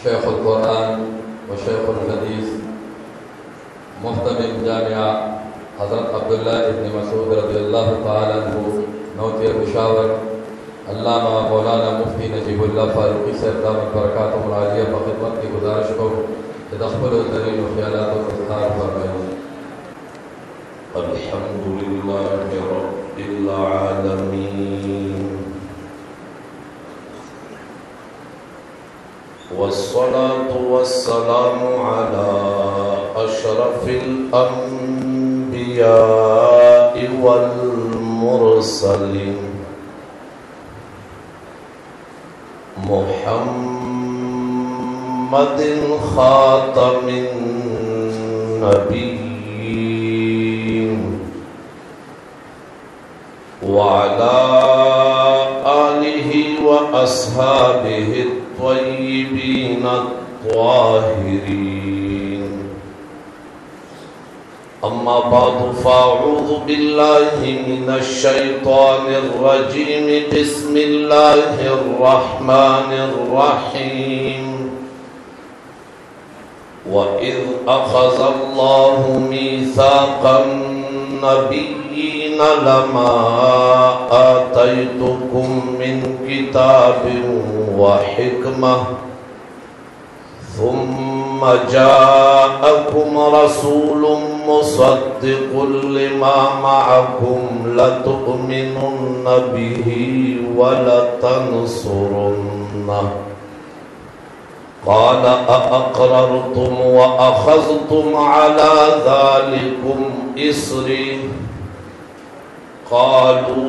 शेखुल कुरान व शेखुल हदीस मुहतमिम जामिया हज़रत अब्दुल्ला इब्न मसूद रज़ियल्लाहु तआला अन्हु नौतिया पेशावर अल्लामा मौलाना मुफ्ती नजीबुल्लाह फारूकी साहब दामत बरकातुहुल आलिया की खिदमत की गुजारिश को तदख्खुल दलील व ख्यालात व इज़हार फरमाएं। अल्हम्दुलिल्लाहि रब्बिल आलमीन वस्सलातु वस्सलामु अला अशरफिल अंबिया वल मुरसलीन मुहम्मदिन खातमिन नबिय्यीन व अला आलिहि व अस्हाबिहि त्वय्यिबीन त्वाहिरीन। अम्मा बादु फ़अऊज़ु बिल्लाहि मिनश शैतानिर रजीम। बिस्मिल्लाहिर रहमानिर रहीम। व इज़ अख़ज़ल्लाहु मीसाक़न नबिय्यीन लमा आतैतुकुम मिन किताबिन व हिकमह सुम्म जाअकुम रसूलुम मुसद्दिक़ुल लिमा मअकुम लतु'मिनुन्न बिही व लतंसुरुन्नह क़ाल अअक़ररतुम व अख़ज़्तुम अला ज़ालिकुम इस्री क़ालू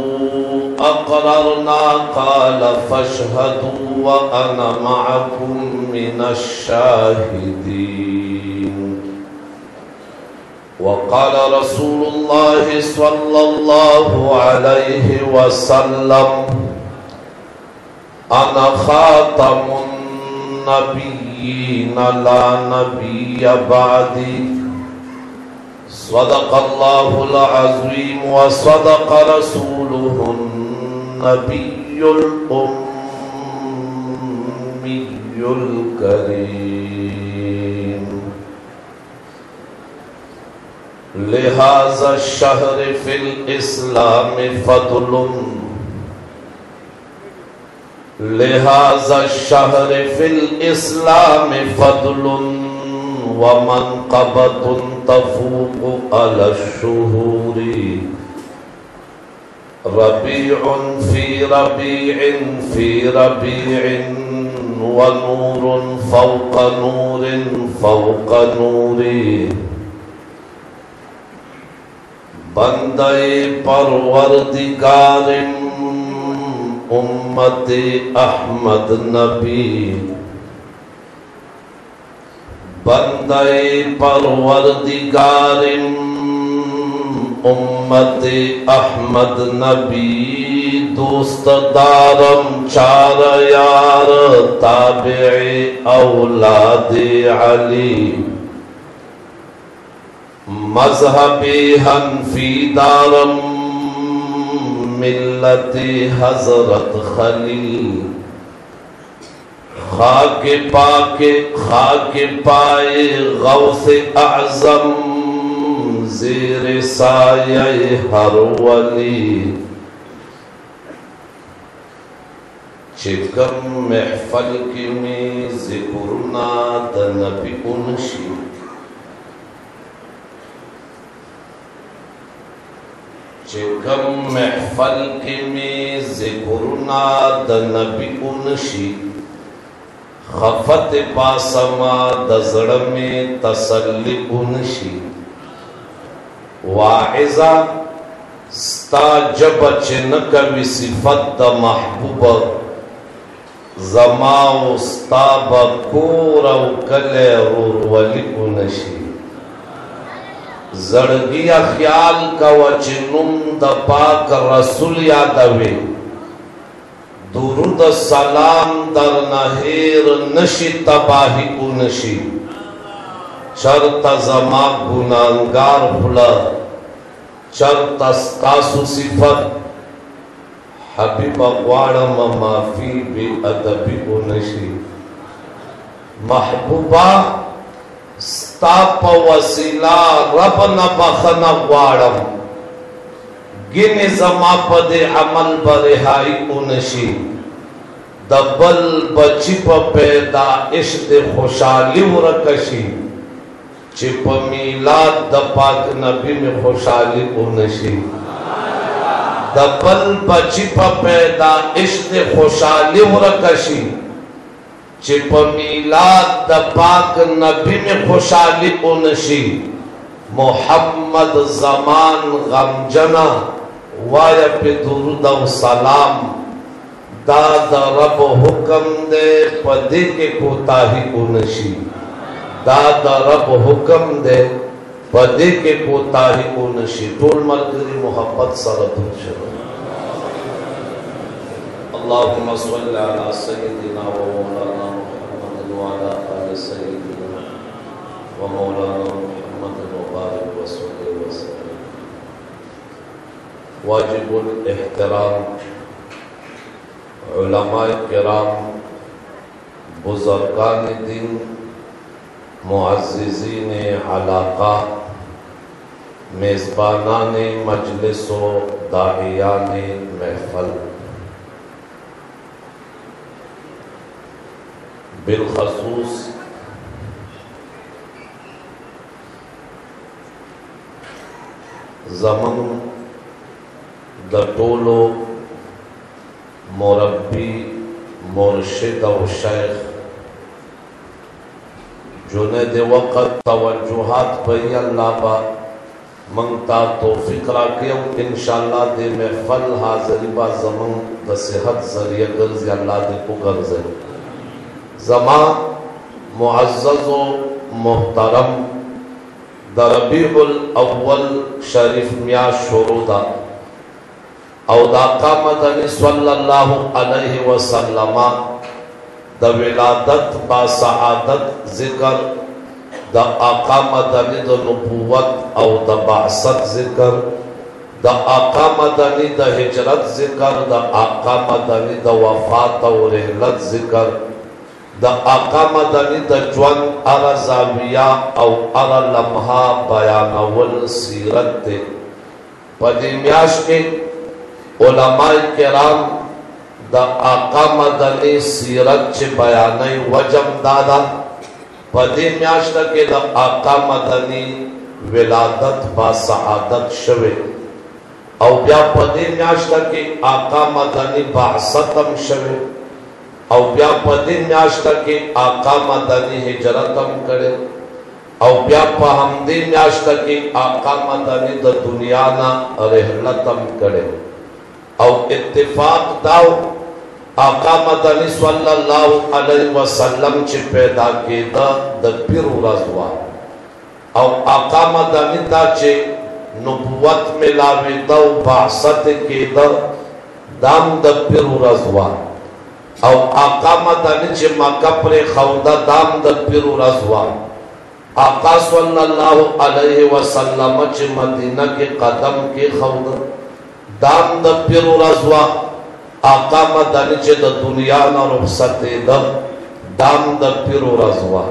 अक़ररना क़ाल फ़अशहदू व अना मअकुम मिनश शाहिदीन। व क़ाल रसूलुल्लाहि स्वल्लल्लाहु अलैहि वसल्लम अना ख़ातमुन नबिय्यीन ला नबिय्य बअदी। सदक़ल्लाहुल अज़ीम व सदक़ रसूलुहुन नबियुल उम्मियुल करीम। लिहाज़ा शहर फिल इस्लाम फ़द्लुन लिहाज़ा शहर फिल इस्लाम फ़द्लुन व मनक़बतुन तफ़ूक़ु अला शुहूरी। रबीउन फ़ी रबीइन फ़ी रबीइन व नूरुन फ़ौक़ नूरिन फ़ौक़ नूरी। बंदे परवरदिगार उम्मते अहमद नबी। बंदे परवरदिगार उम्मते अहमद नबी। दोस्त दारम चार यार ताबिए औलादे अली। मज़हबे हनफी दारम मिल्लते हज़रत खलील। खाके पाए गौसे आज़म ज़ेरे साये हर वली। चिकम महफल की में ज़िक्रुना द नबी उनशी। चिकम महफल के में ज़िक्रुना द नबी उनशी। खफत पासमा दज़ड़ में तसल्ली उनशी। वाइज़ा स्ता जब चिन कवि सिफत द महबूब। ज़माओ स्ता बकोर कले वली उनशी। जड़गिया ख्याल का वचनुम द पाक रसूल यादवे। दुरूद सलाम दर नहेर नशी तबाही उनशी। चरत जमा गुनाहगार फुला चरत तासु सिफत हबीब वाणम माफी बे अदबी उनशी। महबूबा स्ता प वसीला रब न बखना वाड़म गिन जमा पदे अमल बरिहाई उनशी दबल बची प पैदा इश्क खुशाली उरकशी चिप मीलाद द पाक नबी में खुशाली उनशी दबल बची प पैदा इश्क खुशाली उरकशी चिप मीलाद द पाक नबी में खुशाली उनशी मोहम्मद जमान गमजना वाया पे दुरूद व सलाम दाद रब हुक्म दे पदे के कोताही उनशी दाद रब हुक्म दे पदे के कोताही उनशी टोल मलगरी मोहब्बत सरदुल शुरू अल्लाहुम्मा सल्ली अला सय्यिदिना व मौलाना मुहम्मद व अला आलि सय्यिदिना व मौलाना मुहम्मद व बारिक व सल्ली व सल्लिम। वाजिबुल एहतराम उलमाए किराम बुजुर्गान दिन मुअज़्ज़िज़ीन अलाक़ा मेज़बानान मजलिस व दाइयान महफ़ल बिलखसूस ज़मन द टोलो मुरब्बी मुर्शिद व शेख जुनेद वक़्त तवज्जुहात पई अल्लाह बा मंगता तौफीक राखियो इंशाअल्लाह दे महफल हाज़री बा ज़मन द सेहत ज़रिया गर्ज़ अल्लाह दे को गर्ज़ ज़मा मुअज़्ज़ज़ व मुहतरम द रबीउल अव्वल शरीफ मियाँ शुरूदा और आका मदनी सल्लल्लाहु अलैहि वसल्लम द विलादत बा सआदत जिक्र द आका मदनी द नबुवत और द बासत जिक्र द आका मदनी द हिजरत जिक्र द आका मदनी द वफात और रहलत जिक्र द आका मदनी द जवन अर ज़ाविया और अर लम्हा बयानवल सीरत पदी म्याश के उलमाए किराम द आका मदनी सीरत च बयानई वजम दादा पदी म्याश के द आका मदनी विलादत बा सआदत शवे और ब्या पदी म्याश के आका मदनी बासतम शवे और ब्या पदी म्याश के आका मदनी हिजरतम करे और ब्या पहमदी म्याश के आका मदनी द दुनिया ना रहलतम करे और इत्तेफाक दाव आका मदनी सल्लल्लाहु अलैहि वसल्लम च पैदा के द पीर रज़वा और आका मदनी ता च नबुवत मिलावे द बासत के दाम द पीर रज़वा और आका मदनी च मक्का पर खौदा दाम द पीर रज़वा आका सल्लल्लाहु अलैहि वसल्लम च मदीना के कदम के खौदा दाम द पीर रज़वा आका मदनी च द दुनिया न रुखसत द दाम द पीर रज़वा।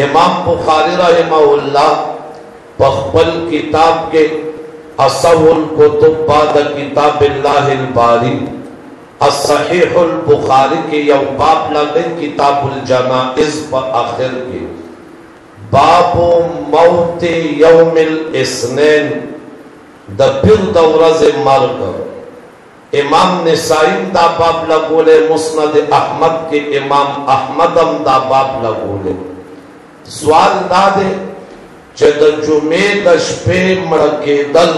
इमाम बुखारी रहमहुल्लाह पखबल किताब के असहुल कुतुब बाद किताबिल्लाहिल बारी अस्सहीहुल बुखारी के यौ बाब लगे किताबुल जनाइज़ पर आखिर के बाबो मौत यौमिल इस्नैन द पीर दौरज मर्ग इमाम निसाई दा बाब लगोले मुस्नद अहमद के इमाम अहमदम दा बाब लगोले सवाल दादे च द जुमे द शपे मड़के दल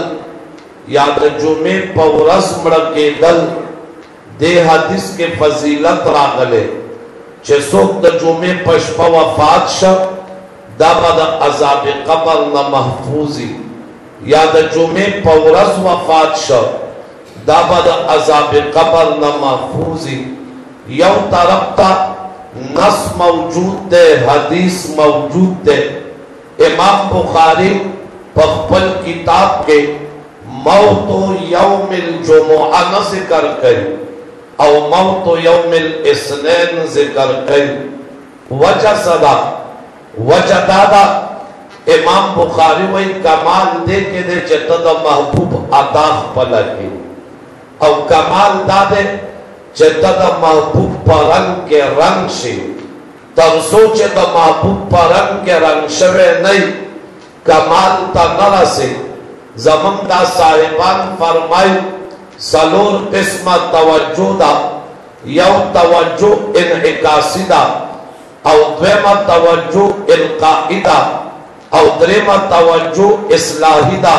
या द जुमे पवरस मड़के दल दे हदीस के फजीलत रागले च सोक द जुमे पशप वफात श दा बद अजाब कब्र न महफूजी या द जुमे पवरस वफात श दाबद अजाब कब्र न महफूजी यौ तरफ्ता नस मौजूद दे हदीस मौजूद दे इमाम बुखारी पखपल किताब के मौत यौमिल जुमुआ न जिक्र करी और मौत यौमिल इस्नैन जिक्र करी वजह सदा वजह दादा इमाम बुखारी वही कमाल दे के दे चेतद महबूब अताख पलकी और कमाल दादे चेतद महबूब परंग के रंग से तब सोचे तो महबूब परंग के रंग शवे नहीं कमाल तनरा से जमंदा साहिबान फरमाई सलोर किस्म तवज्जुदा यौ तवज्जु इनइकासिदा और द्वेमा तवज्जु इनकाइदा और द्रेमा तवज्जु इस्लाहिदा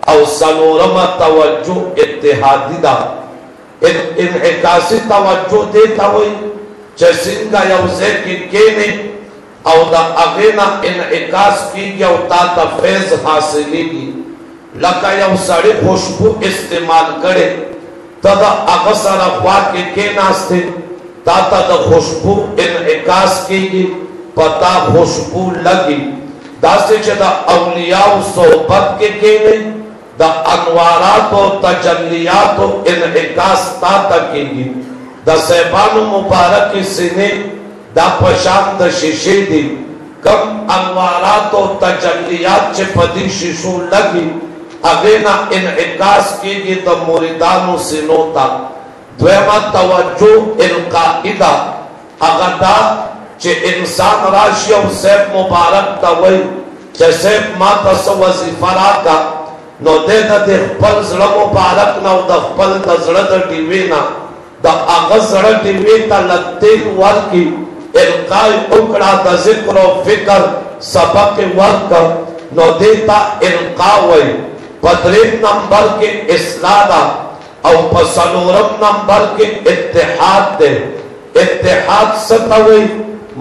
और सलोरमा तवज्जु इत्तिहादिदा इनइकासी तवज्जु देता हुई जैसिंगा यौजे की केने और दा अगेना इनइकास की यौता तफेज हासिली की लका यौ साड़ी खुशबू इस्तेमाल करे तदा अगसर अखवा के नास्ते ताता द खुशबू इनइकास की पता खुशबू लगी दासे चदा औलियाओ सोहबत के नहीं द अनवारात और तजल्लियात और इनइकास ताता की द सहबान मुबारक की सीने द पशान द शीशे दी कम अनवारात और तजल्लियात चे पदी शिशु लगी अगेना इनइकास की तो मुरीदानु सिनोता द्वेमा तवज्जु इनकाइदा अगदा चे इंसान राशियों से मुबारक तवई जैसे माता सो वजीफरा का नो दे दे पल जड़ मुबारक ना द पल द जड़ द डिवेना द अगस जड़ डिवेता लगते वर की इनकाई उकड़ा द जिक्र फिक्र सबक वर्क नो देता इनकावई पदरेक नंबर के इस्लादा और पसलोरम नंबर के इत्तेहाद दे इत्तेहाद सतवई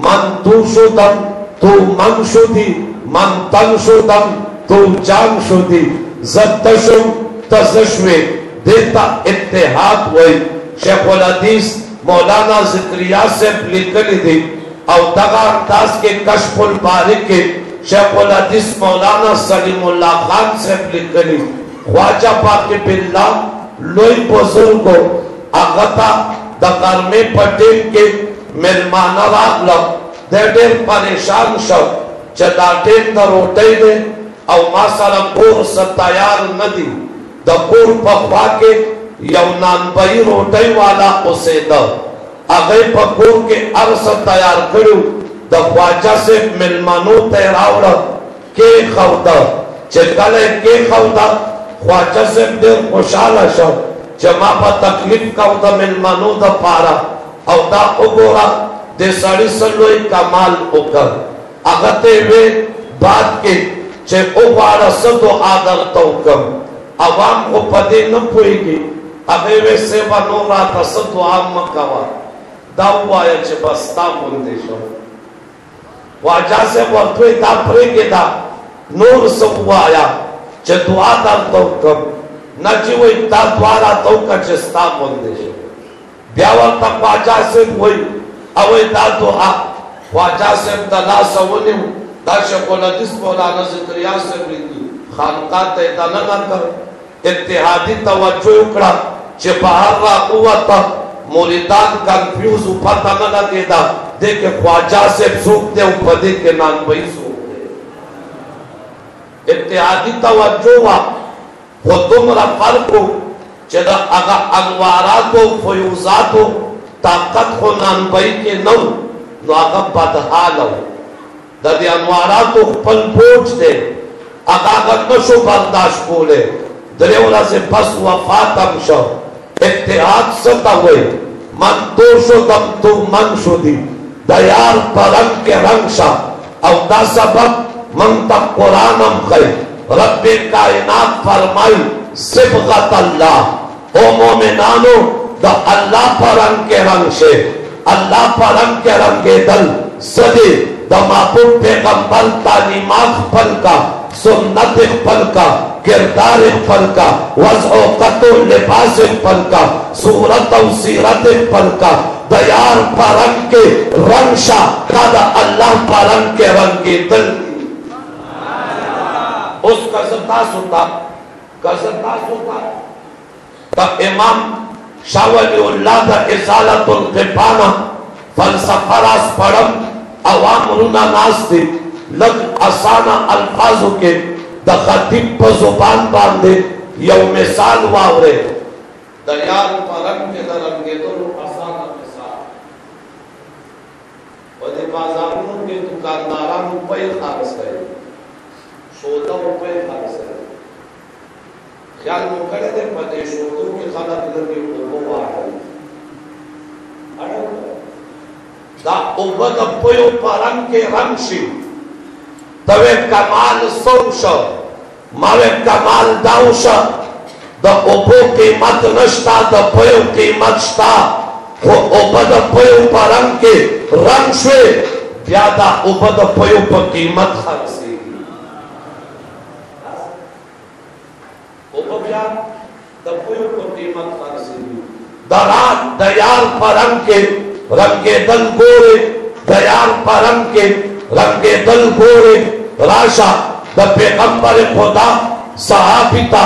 मन तू शुदम तू मन शुदी मन तन शुदम तू जान शुदी जत्तशुम तजश्वे देता इत्तेहाद वही शेखुल हदीस मौलाना जिक्रिया से लिखली थी और दगा अंदाज के कशफुल बारिक के शेखुल हदीस मौलाना सलीमुल्लाह खान से लिखली ख्वाजा पाक बिल्ला लोई बुजुर्ग अगता दकार में पटेल के मेहमान रागल देर परेशान शब चदाटे न रोटे ने और मासाला कोर से तैयार नदी द कोर पकवा के यौनान बई रोटे वाला उसे द अगई पकोर के अर्स तैयार करू द ख्वाजा से मेहमानों तैरावड़ के खौदा चकले के खौदा ख्वाजा से देर खुशाल शब जमा पर तकलीफ का उदा मेहमानों द पारा और दा उगोरा दे साड़ी सलोई कमाल उकर अगते वे बात के चे उबारा सदो आदर तो कम अवाम को पदे न पुएगी अबे वे से बनो रात सदो आम मकावा दावा या चे बस्ता मुंदेशो वाजा से वर्तवे तापरे के दा नूर सवाया चे दुआ दर तो कम न जीवो इता द्वारा तो का चस्ता मुंदेशो ब्यावर तक वाजा से वही अवे दा दुआ वाजा से दला सवनी दाशकोल हदीस मौलाना जिक्रिया से बिल्ली खानका ते दलना कर इत्तेहादी तवज्जो उकड़ा चे बाहर रा कुवत मुरीदान कंफ्यूज पता न लगेदा देखे ख्वाजा से सूख दे उपदे के नाम वही सूख दे इत्तेहादी तवज्जो वा वो तुमरा फर्क को चेदा अगा अनवारात को फयूजात को ताकत को नाम वही के नौ आगा बदहाल हो ददी अनवारात को पल पोच दे अगागत नशो बर्दाश्त बोले दरेवला से बस वफातम शो इत्तेहाद सता हुए मन तोशो दम तू मन शुदी दयार परम के रंगशा और दा सबब मन तक कुरानम खै रब्बे कायनात फरमाई सिबगत अल्लाह ओ मोमिनानो द अल्लाह परम के रंग से अल्लाह परम के रंग के दल सदी दमापुर पैगंबर तालीमात फल का सुन्नत फल का किरदार फल का वज़ो कतो लिबास फल का सूरत और सीरत फल का दयार परम के रंगशा दादा अल्लाह परम के रंग के दिल उस कसरता सुता तब इमाम शाह वलीउल्लाह दा इजालतुल क़िबाना फलसफा रास पढ़म अवाम रुना नास्ते लग आसाना अल्फाजों के द खतीब पर जुबान बांधे यौ मिसाल वावरे दयाल परम के दरंगे तो आसाना मिसाल वदे बाजारों के दुकानदारा रुपये खारस करे 16 रुपये खारस करे ख्याल में करे दे पदे शोधों के खाना लगे वो आ रही दा उबद पयो परम के रंगशी तवे कमाल सोश मावे कमाल दाउश द ओबो की मत नष्टा द पयो की मत स्टा वो उबद पयो परम के रंगशे ज्यादा उबद पयो पर कीमत हरसी उबया द पयो पर कीमत हरसी दरात दयाल परम के रंगे दल गोरे दयाल परम के रंगे दल गोरे राशा द पैगंबर खुदा सहाबिता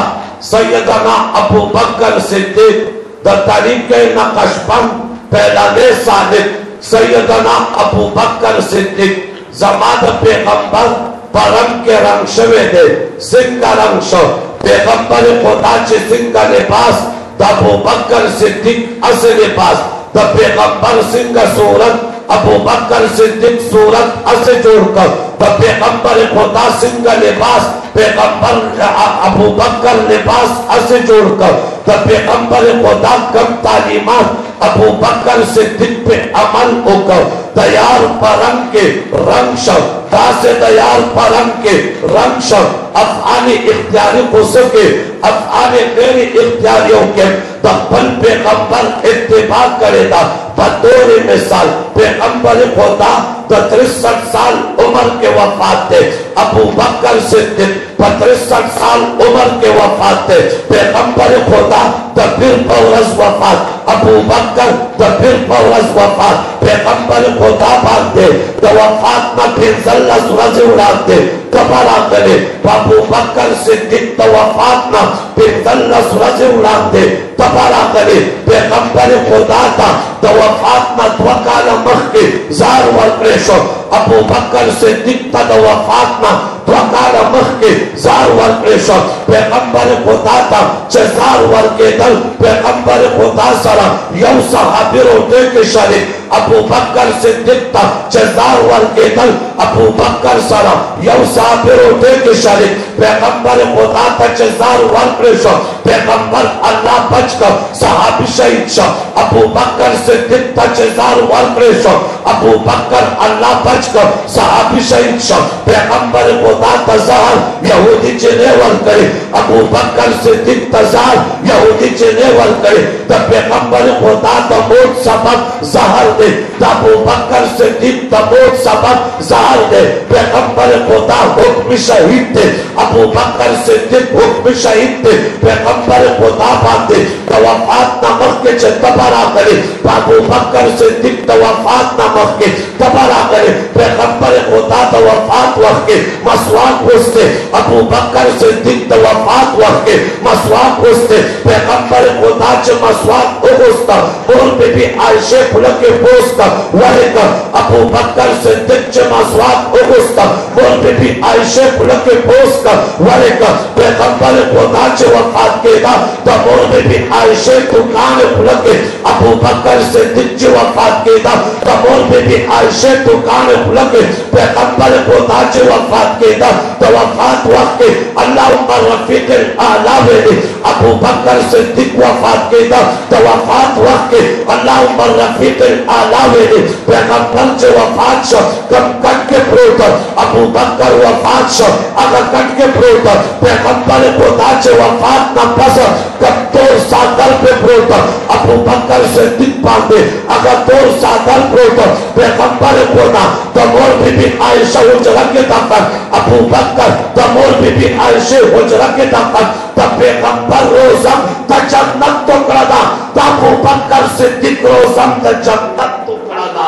सैयदना अबू बकर सिद्दीक द तरीके नक्शबंद पहले सादिक सैयदना अबू बकर सिद्दीक जमात पैगंबर परम के रंग शवे दे सिंह का रंग शो पैगंबर खुदा चे सिंह का लिबास द अबू बकर सिद्दीक असे लिबास द पैगंबर सिंह का सूरत अबू बकर सिद्दीक सूरत असे जोड़कर द पैगंबर खुदा सिंह का लिबास पैगंबर अबू बकर लिबास असे जोड़कर द पैगंबर खुदा कम तालीमात अबू बकर सिद्दीक पे अमल होकर दयाल परम के रंग शब दासे दयाल परम के रंग शब अफ़आली इख्तियारी हो सके अफ़आली गैर इख्तियारियों के तब्बल पैगंबर इत्तिबा करेगा बतौर मिसाल पैगंबर खुदा 63 साल उम्र के वफात थे अबू बकर सिद्दीक 65 साल उम्र के वफात थे पैगंबर खुदा तकबीर बरस वफात अबू बकर तकबीर बरस वफात पैगंबर खुदा बांधे तो वफात न फिर जल्ला सूरज उड़ाते कबरा करे अबू बकर सिद्दीक तो वफात न फिर जल्ला सूरज उड़ाते कबरा करे पैगंबर खुदा था तो वफात न त्वकाल मख के जार वर्क्रेशो अबू बकर सिद्दीक तो वफात न त्वकाल मख के जार वर्क्रेशो पैगंबर खुदा था चजार वर्के दल पैगंबर खुदा सरा यौ सहाबी रोते के शरीक अबू बकर सिद्दीक था चजार वर्के दल अबू बकर सरा यौ सहाबी रोते के शरीक पैगंबर खुदा था चजार वर्क्रेशो पैगंबर अल्लाह बचकर सहाबी शहीद शो अबू बकर सिद्दीक था चजार वर्क्रेशो अबू बकर अल्लाह बचकर सहाबी शहीद शो पैगंबर खुदा था जहर यहूदी चले वर करे अबू बकर सिद्दीक था जहर यहूदी चले वर करे तो पैगंबर खुदा था मौत सबक जहर दे अबू बकर सिद्दीक था मौत सबक जहर दे पैगंबर खुदा हुक्म शहीद थे अबू बकर सिद्दीक हुक्म शहीद थे पैगंबर खुदा बांधे तो वफात नमक के तबरा करे अबू बकर सिद्दीक तो वफात नमक के तबरा करे पैगंबर खुदा तो वफात वक्त के मसवाक पूछते अबू बकर सिद्दीक तो वफात वक्त के मसवाक पूछते पैगंबर खुदा च मसवाक पूछता और बीबी आयशा फुल के पूछता वही का अबू बकर सिद्दीक च मसवाक पूछता और बीबी आयशा फुल के पूछता वही का पैगंबर खुदा च वफात के दा तो और बीबी आयशा दुकान फुल के अबू बकर सिद्दीक च वफात के दा तो और बीबी आयशा दुकान फुल के पैगंबर खुदा च वफात के दा तो वफात वक्त के अल्लाहुम्मा रफीक आला वेले अबू बकर सिद्दीक वफात के दा तो वफात वक्त के अल्लाहुम्मा रफीक आला वेले पैगंबर च वफात शो कम कट के प्रोत अबू बकर वफात शो अगर कट के प्रोत पैगंबर खुदा च वफात न पस कब तो सादर पे प्रोत अबू बकर सिद्दीक बांधे अगर तो सादर प्रोत पैगंबर खुदा तो मोर बीबी आयशा हुजरा के दफन अबू बकर तो मोर बीबी आयशा हुजरा के दफन तब पैगंबर रोज़म त जन्नत तो करदा तब अबू बकर सिद्दीक रोज़म त जन्नत तो करदा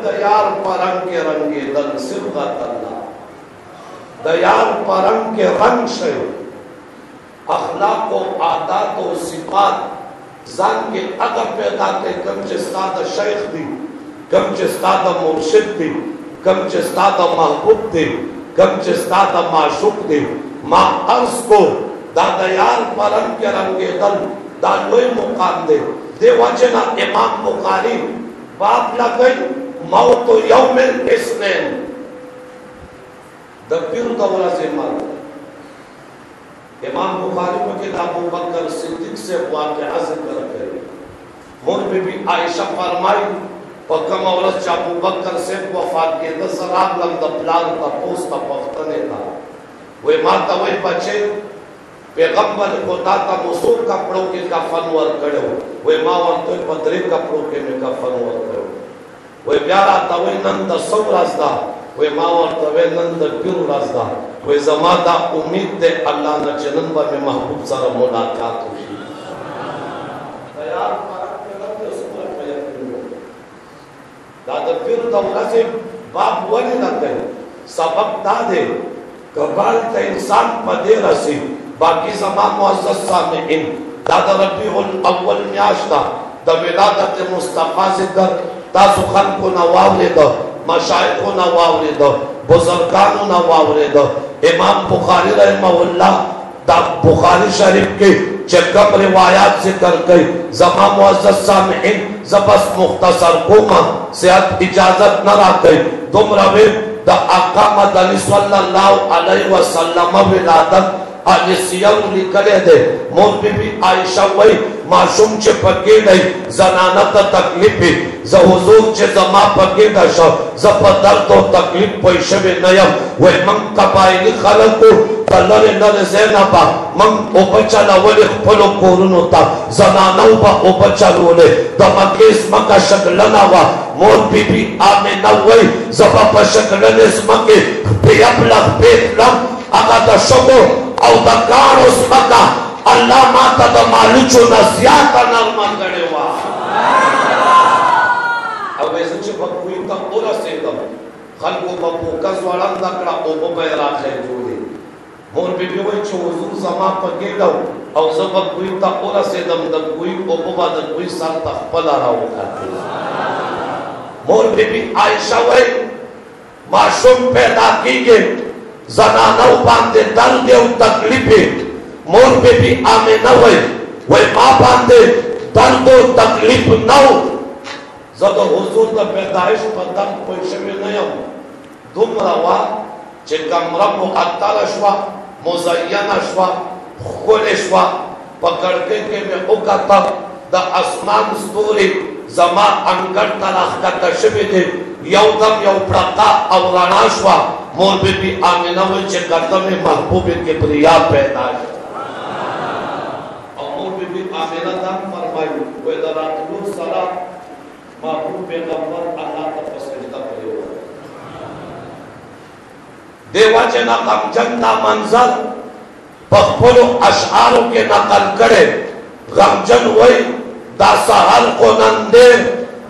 दयाल परम के रंगे दल सिबगत अल्लाह दयाल परम के रंग से अखलाक व आदात व सिफात जान के अगर पैदा के कम चस्ताद शेख थी, कम चस्ताद मुर्शिद थी, कम चस्ताद महबूब थी, कम चस्ताद माशूक थी। माँ अर्ज को दादयार परम के रंगे दल दालोई मुकाम दे वजना इमाम बुखारी बाप लगई मौत यौमिल इस्नैन दबिर दौरा से मार। इमाम बुखारी में के अबू बकर सिद्दीक से वाक़या जिक्र करे। मोर बीबी आयशा फरमाई पकम औरत अबू बकर से वफात के दसराब लम दपलाल का पोस्ट पख्तने था। वे माता वे बच्चे पैगंबर खुदा का मसूर कपड़ों के कफन वर कड़ो। वे मां वर तो पदरे कपड़ों के में कफन वर कड़ो। वे प्यारा तवे नंद सौ रास्ता वे मावर तवे नंद क्यों रास्ता वे जमादा उम्मीद दे अल्लाह न जन्म पर में महबूब सर मुलाकात हुई। तैयार फरक के रब के सुपर पे दादा फिर दौरा से बाप वने न करे सबक दादे कबाल ते इंसान पदे रसी बाकी जमान मुअज्जज सामिईन दादा रबीउल अव्वल म्याश्ता द विलादत मुस्तफा जिक्र तासु खान को नवावले दो मशाइख को नवावले दो बुजुर्गान को नवावले दो। इमाम बुखारी रहमहुल्लाह दा बुखारी शरीफ के चकम रिवायात से कर गई जमा मुअज्जज सामिईन जबस मुख्तसर कोमा सेहत इजाजत न रखई तुम रवे द आका मदनी सल्लल्लाहु अलैहि वसल्लम विलादत आलिसियम लिखले दे। मोर बीबी आयशा वही मासूम चे पके नहीं जनानत तकलीफी ज हुजूर चे जमा पके दशो ज पदर तो तकलीफ पैसे में नयम वे मंग कबाइली खलक को तलरे नर ज़ैनबा मंग ओपचल वली खपलो कोरुन होता जनानौ बा ओपचल वले दमकेस मका शक्लना वा मोर बीबी आमिना वही जबा पर शक्लन इसमके बेअबलग बेफलम अगा दशको औ दकार उसमका अल्लाह माता द मालूचो नसियाता नरमा करेवा अब ऐसे च बकुई ता ओरा से दम खल को बपू कजवाला दकड़ा ओबो बैरा खे जोड़े मोर बीबी वही छो हुजूर जमा पर गेलो औ सब बकुई ता ओरा से दम दम कोई ओबो बाद कोई साल तक पला रहा होता। मोर बीबी आयशा वही मासूम पैदा की गई जनानौ बांधे दल दे तकलीफे मोर बीबी आमिना वे मां बांधे दर्द तकलीफ नौ जब हुजूर द पैदाइश पदम पैसे में नहीं दुम रवा चे कमरा मुअत्तल अशवा मुज़य्यन अशवा खुल अशवा पकड़ के में उकता द आसमान स्तूरी जमा अंगर तरह का तशबीह दे यौदम यौ प्रका औरानाशवा मोर बीबी आमिना वे चे कदम महबूब के प्रिया पैदाइश आमिना दान फरमाई वे दरातुल सलात महबूब पैगंबर अल्लाह का सजदा करे देवा जना कम जन्ना मंजर पखफलो अशआरों के नकल करे गमजन वही दासहल को नंदे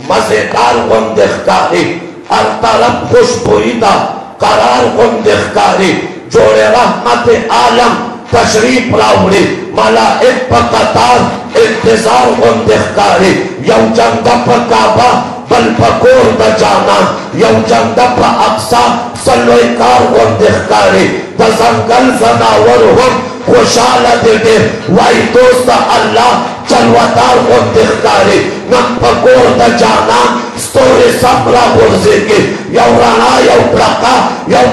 मजेदार गुंदेखारी हर तरफ खुशबुईदा करार गुंदेखारी जोड़े रहमत आलम तशरीफ लाउड़ी मलाइक पकतार इंतजार गुंदेखारी यौ जंदा पर काबा बल पकोर द जाना यौ जंदा पर अक्सा सल्लोइकार गुंदेखारी द जंगल जनावर हो खुशाल दे वाई दोस्त अल्लाह चलवादार गुंदेखारी नम पकोर द जाना स्तोरे सबरा गुर्जे के यौ राना यौ प्रका यौ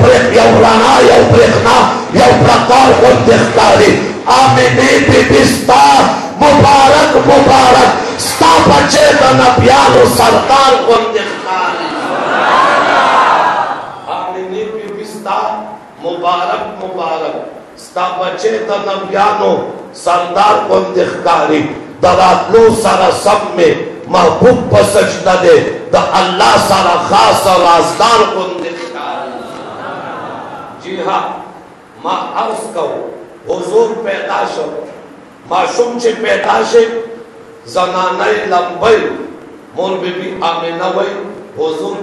राना यौ ब्रेखना यौ प्रकार गुंदेखारी आमिने बिस्ता मुबारक मुबारक स्ता बचे द नबियानो सरकार गुंदेखारी आमिने बिस्ता मुबारक मुबारक स्ता बचे द नबियानो सरदार गुंदेखारी दरातलो सारा सब में महबूब पर सजदा दे द अल्लाह सारा खास और राजदार गुंदेखारी। जी हाँ मां अर्ज कहो हुजूर पैदाश मासूम चे पैदाश जनाने लंबई मोर बीबी आमिना वही हुजूर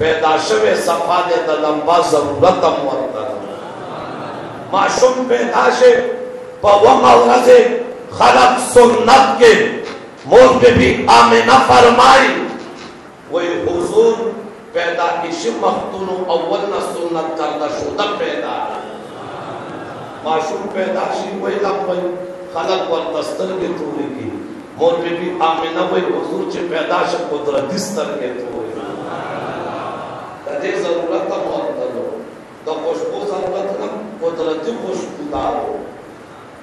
पैदाश वे सफा दे द लंबा जरूरत अमवत मासूम पैदाश पवम औरजे खलक सुन्नत के मोर पे भी आमिना फरमाई वही हुजूर पैदा इश्क मख्तून अव्वल न सुन्नत करदा शुदा पैदा माशूम पैदा शी वही लपई खलक वर दस्तर के तूरी की मोर पे भी आमिना वही हुजूर चे पैदा श कुदरत दस्तर के तूरी तजे जरूरत मौत दो तो खुशबू जरूरत न कुदरती खुशबूदार हो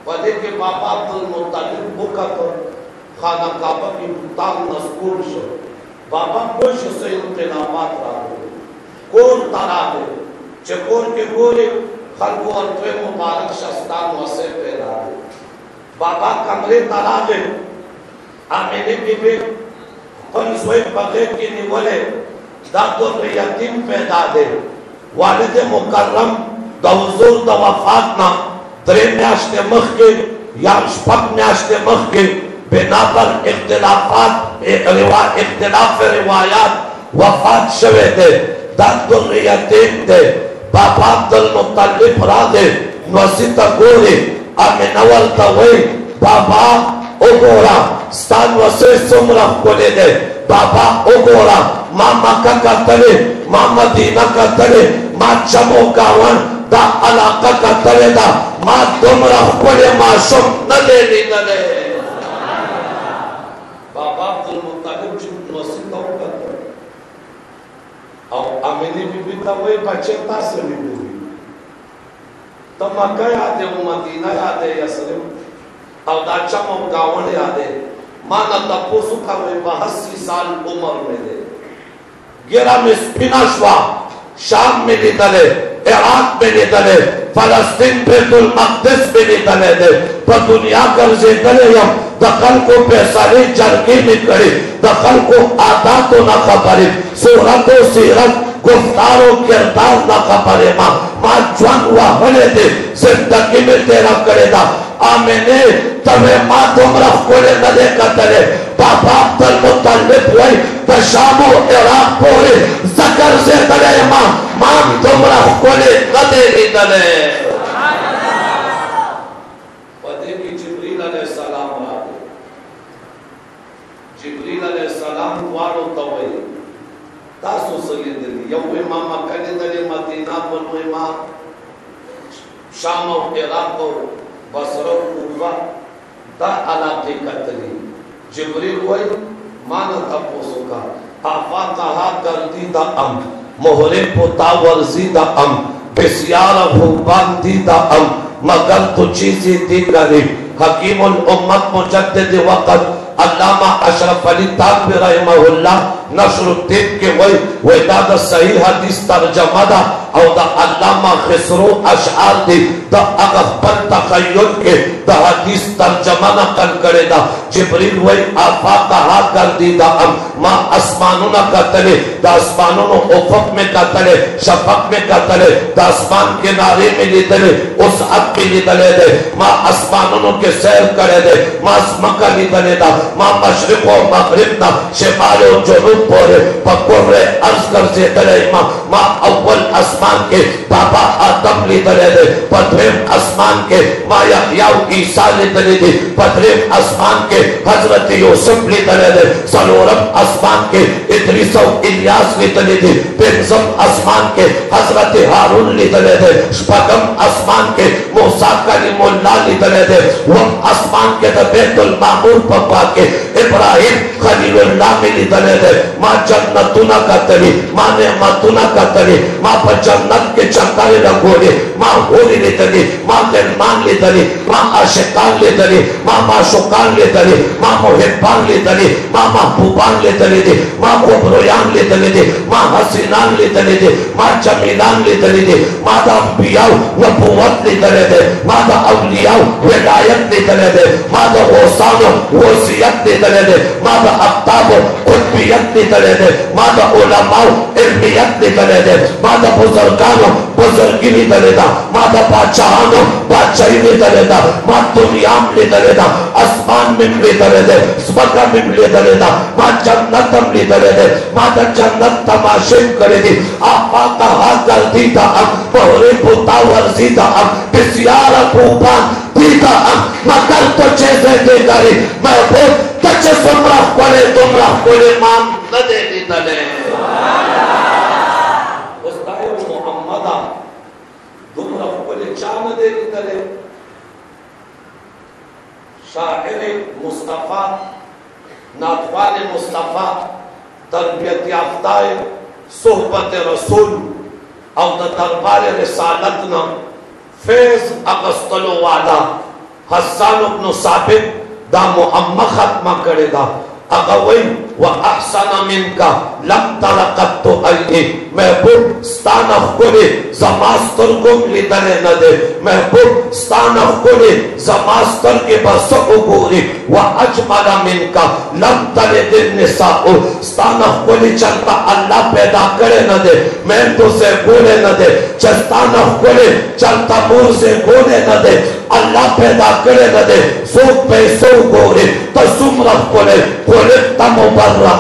वदे के बाबा अब्दुल मुत्तलिब बुका तो खाना काबा की ताम नस्कुर शो बाबा खुश से इंतजामात रहा कौन तारा है चकोर के गोरे खलको अंतवे मुबारक शस्तान वसे पैदा है बाबा कमरे तारा है आमिने बीबी पंसवे पगे की निवले दादो यतीम पैदा है वालिद मुकर्रम दवजुर दवफात ना त्रे म्याश्ते मख के या शपक म्याश्ते मख के बिना पर इख्तिलाफ रिवायात वफात शवे थे दादुल यतीम थे बाबा अब्दुल मुत्तलिब रादे वसीता गोरे आमिनवल तवई बाबा ओगोरा स्तान वसे सुमरा कोले दे बाबा ओगोरा मामा का तले मामा दीना का तले मा चमो गावन दा अलाका का तले दा मा तुमरा कोले माशुम नले नले बाबा अब्दुल मुत्तलिब जी वसीता का और आमिनी बीबी का वही बच्चे तासे भी हुई तो मक्का याद है मदीना याद है यसरिब और दाचा मो गावन याद है माना तपोसु का वे 82 साल उम्र में दे गिरा में स्पिनाशवा शाम में निकले इराक में निकले फलस्तीन बैतुल मक़दिस में निकले दे पर दुनिया कर से करे हम दखल को पैसारी जरगी में करे दखल को आदात तो ना खबरे सूरत और सीरत गुफ्तार और किरदार ना खबरे माँ जवान हुआ बने थे जिंदगी में तेरा करेगा आमिने तबे माँ तुमरा कोले नदे कतरे बाबा अब्दुल मुत्तलिब हुई तशामो इराक पोरे जकर से करे माँ तुमरा कोले नदे निकले पते की जिब्रील अलैहिस्सलाम आए जिब्रील अलैहिस्सलाम वारो तवई तासो सलीदली यवे मामा कने दले मदीना बनवे माँ शाम और इराक और बसरो पूर्वा दा अलाके कतली जिब्रील वही माना तपोसो का आफा कहा गर्दी दा अम मोहरे पोता वर्जी दा अम बेसियार भूबान दी दा अम मगर तो चीज़ी दी करे हकीमुल उम्मत मुजद्दिद वक़्त अल्लामा अशरफ अली तानवी रहमहुल्लाह नशरुद्दीन के वही दा सही हदीस तर्जमा दा और दा अल्लामा खिसरो अशआर दी दा अगफल तखय्युल के दा हदीस तर्जमा नकल करे दा जिब्रील वही आफा कहा कर दी दा माँ आसमानों ना कतले दा आसमानों नो उफक में कतले शफक में कतले दा आसमान के नारे में लिदले उस अक में लिदले दे माँ आसमानों नो के सैर करे दे माँ मक्का लिदले दा माँ मशरिक और मगरिब ना शिमाल और जुनूब पोरे पकोरे अर्ज कर से दले माँ अव्वल आसमान के बाबा आदम लिदले दे पथरेम आसमान के माँ यहया ईसा लिदले दे पथरेम आसमान के हजरत यूसुफ लिदले दे सलोरम आसमान के इदरीस और इलियास लिदले दे पेंजम आसमान के हजरत हारून लिदले दे शपगम आसमान के मूसा कलीमुल्लाह लिदले दे वम आसमान के बैतुल मामूर पप्पा के इब्राहिम खलीलुल्लाह में लिदले दे माँ जन्नतुना कतरी माँ नेमतुना कतरी माँ पर जन्नत के चंगारे रंगोले माँ होली लिदली माँ गलमान लिदली माँ आशिकान लिदली माँ माशुकान लिदली माँ मुहिब्बान लिदली माँ महबूबान लिदली दे माँ खुबरोयान लिदली दे माँ हसीनान लिदली दे माँ जमीलान लिदली दे माँ दा अंबिया नबुवत लिदली दे माँ दा औलिया विलायत लिदली दे माँ दा गौसान वसीयत लिदली दे माँ दा अक्ताब कुतबियत लिदली दे माँ दा उलमा इल्मियत निकले दे, माता बुजुर्गानो बुजुर्गी निकले दा, माता बादशाहानो बादशाही निकले दा, मां दुनिया निकले दा, आसमान में निकले दे, स्वर्ग में निकले दा, मां जन्नत में निकले दे, माता जन्नत तमाशे करे दी, आपा का हाथ गलती दा मोहरे पुता वर्जी दा बिस्यार पूपान दीदा मगर तो चेज़े दे करी मैं बहुत तचे सुमरा कोले मान न दे दी तले उस्ताए मोहम्मदा दुमरा कोले चान दे दी तले शायर मुस्तफा नातवान मुस्तफा तरबियत याफ्ता सोहबत रसूल और दरबार रिसालत ना फैज अगस्तलो वाला हसन इब्न साबित दा मुहम्मद खत्मा करेगा अगवई व अहसन मिनका लम तरकत अयी महबूब स्ताना कोले जमास्तर को लिदरे न दे महबूब स्ताना कोले जमास्तर के बस उगोरी व अजमल मिनका लम तले दिन निसाओ स्ताना कोले चलता अल्लाह पैदा करे न दे मैं तो से गोले न दे चस्ताना कोले चलता मुंह से गोले न दे अल्लाह पैदा करे न दे सो पैसो गोरे तसुम रख कोले कोले तमुबर्रा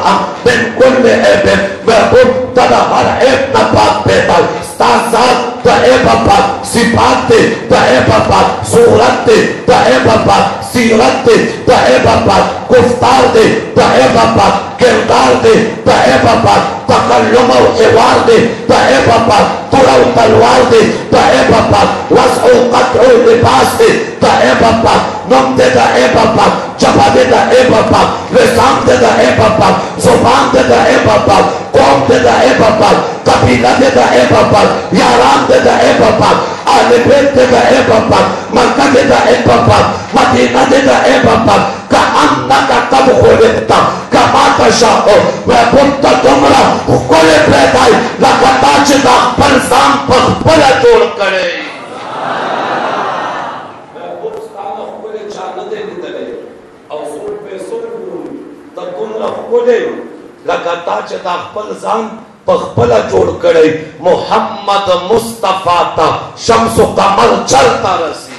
बिन कुल्ले ऐब महबूब तदा हर ऐब न पाक पैदा स्ताज़ात तए बाबा सिफात तए बाबा सूरत तए बाबा सीरत तए बाबा गुफ्तार दे तए बाबा किरदार दे तए बाबा तकल्लुम और हिवार दे तए बाबा तुरव तलवार दे तए बाबा वस्उ क़त्उ लिबास दे तए बाबा नम दे तए बाबा जबा दे तए बाबा लिसान दे तए बाबा जुबान दे तए बाबा कौम दे तए बाबा कबीला दे तए बाबा यारान दे तए बाबा आले बैत दे तए बाबा मक्का दे तए बाबा मदीना दे तए बाबा का अन्ना का कब खोलेता कमाता शाहो मैं बुद्ध तुमरा कोले पैदाई लगातार चिता पंसाम पर बला जोड़ करे मैं बुद्ध कोले चांद दे निकले और सोल पे सोल तब तुमरा कोले लगातार चिता पंसाम पखपला जोड़ करे मोहम्मद मुस्तफा ता शम्स कमर चलता रसी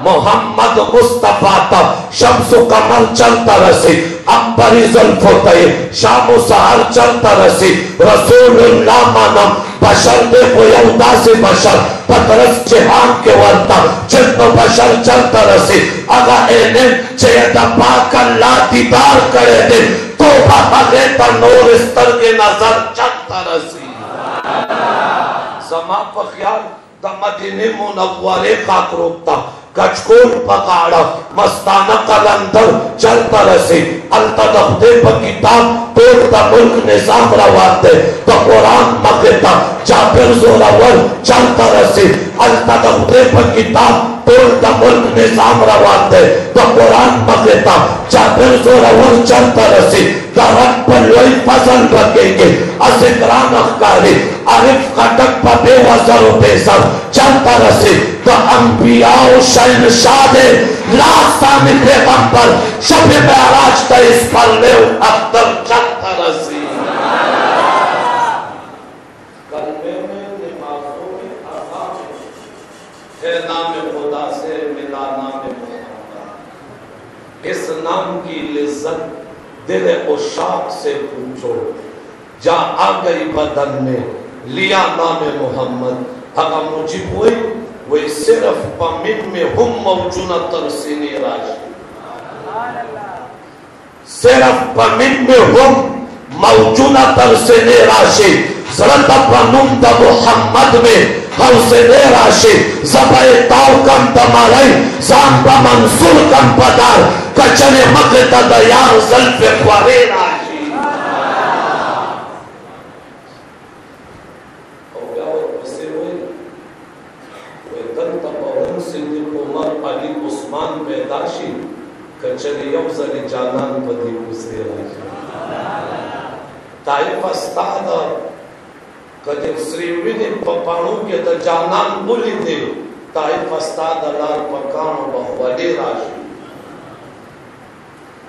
मोहम्मद मुस्तफा ता शम्स कमर चलता रसी अंबरी जुल्फोते शाम सहर चलता रसी रसूलुल्लाह मानम बशर दे कोयौदा से बशर पतरस जहान के वर्ता जिन्न बशर चलता रसी अगा एने चेता पाक अल्लाह दीदार करे दे तो बागे ता नूर स्तर के नजर चलता रसी समा पख्याल द मदीने मुनव्वरे खाक रोकता कचकोल पकाड़ा मस्ताना कलंदर चलता रसी अल्तदख्ते पर किताब तोड़ता मुल्क निजाम रवाते तो कुरान मगता जाबिर जोरावर चलता रसी अल्तदख्ते पर किताब तोड़ता मुल्क निजाम रवाते तो कुरान मगता जाबिर जोरावर चलता रसी दरक पर लोई फसल रखेंगे असिकरान अखकारी आरिफ खटक पर बेवजर बेसर चलता रसी तो अंबियाओ शहनशादे लासामी पैगंबर शब मेराज का इस पर ले अख्तर चलता रसी कलमे में नमाजों में अज़ान है नाम खुदा से मिला नाम मोहम्मद इस नाम की लिज्जत दिल उशाक से पूछो जा आ गई बदन में लिया नाम मोहम्मद अगर मुझे हुई वही सिर्फ पमिन में हम मौजूदा तरसीनी राशि सिर्फ पमिन में हम मौजूदा तरसीनी राशि ज़रत पनुम द मोहम्मद में हौसले राशि ज़बाए ताव कम तमाराई ज़ांबा मंसूर कम पदार कचने मकता दयार ज़ल्फ़े ख्वारे राशि पैदाशी कचरे यौज़ल जानान पदी उसे ताइफ अस्तादा कदे श्रीविने पपाणु के द जानान बोली दे ताइफ अस्तादा लार पकाणु बहवले राशि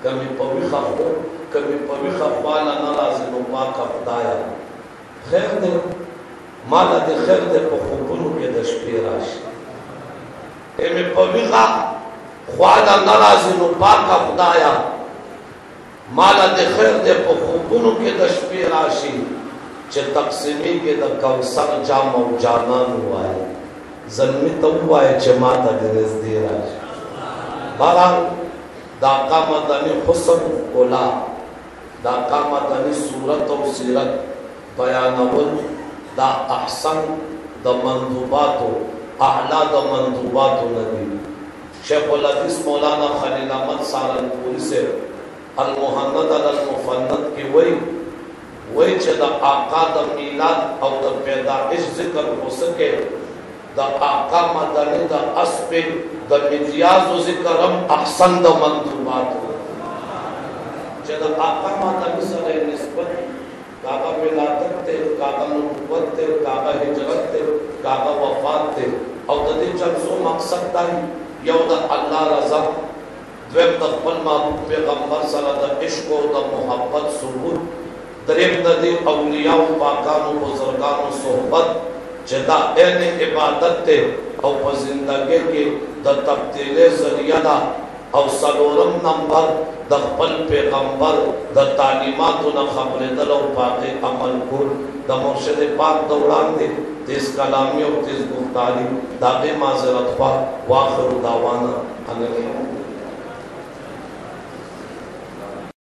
कमी पवी खफो कमी पवी खफवाला नाराज़ خیر دے مالا دے خیر دے پا خوبونو کے دش پیراش ایمی پویغا خوالا نرازی نو پاکا خدایا مالا دے خیر دے پا خوبونو کے دش پیراشی چه تقسیمی کے دا کوثر جام و جانان ہوئے ظلمی تو ہوئے چه ماتا دنز دیراش باران دا آقا مدنی حسن اولا دا آقا مدنی صورت و سیرت بیانول دا احسن دا مندوباتو اعلا دا مندوباتو نبی شیخ الحدیث مولانا خلیل احمد سہارنپوری سے المحند المفند کی وہی چه دا آقا دا میلاد او دا پیدائش ذکر ہو سکے دا آقا مدنی دا اسب دا مجیاز و ذکرم احسن دا مندوباتو چه دا آقا مدنی سر نسبت کاغا ولادت تے کاغا نبوت تے کاغا ہجرت تے کاغا وفات تے او دا دی چنسو مقصد دائی یو دا اللہ رضا دویم دا خپل محبوب پیغمبر سر دا عشق و دا محبت ثبوت دریم دا دی اولیاء و پاکان و بزرگان و صحبت چه دا این عبادت تے او پا زندگی کی دا تبدیل ذریعہ دا او سلورم نمبر دا خپل پیغمبر دا تعلیماتو نا خبر دل و پاقی عمل کول دا مرشد پاک دوران دے تیز کلامی و تیز گفتاری دا بے معذرت خواہ واخر دعوانا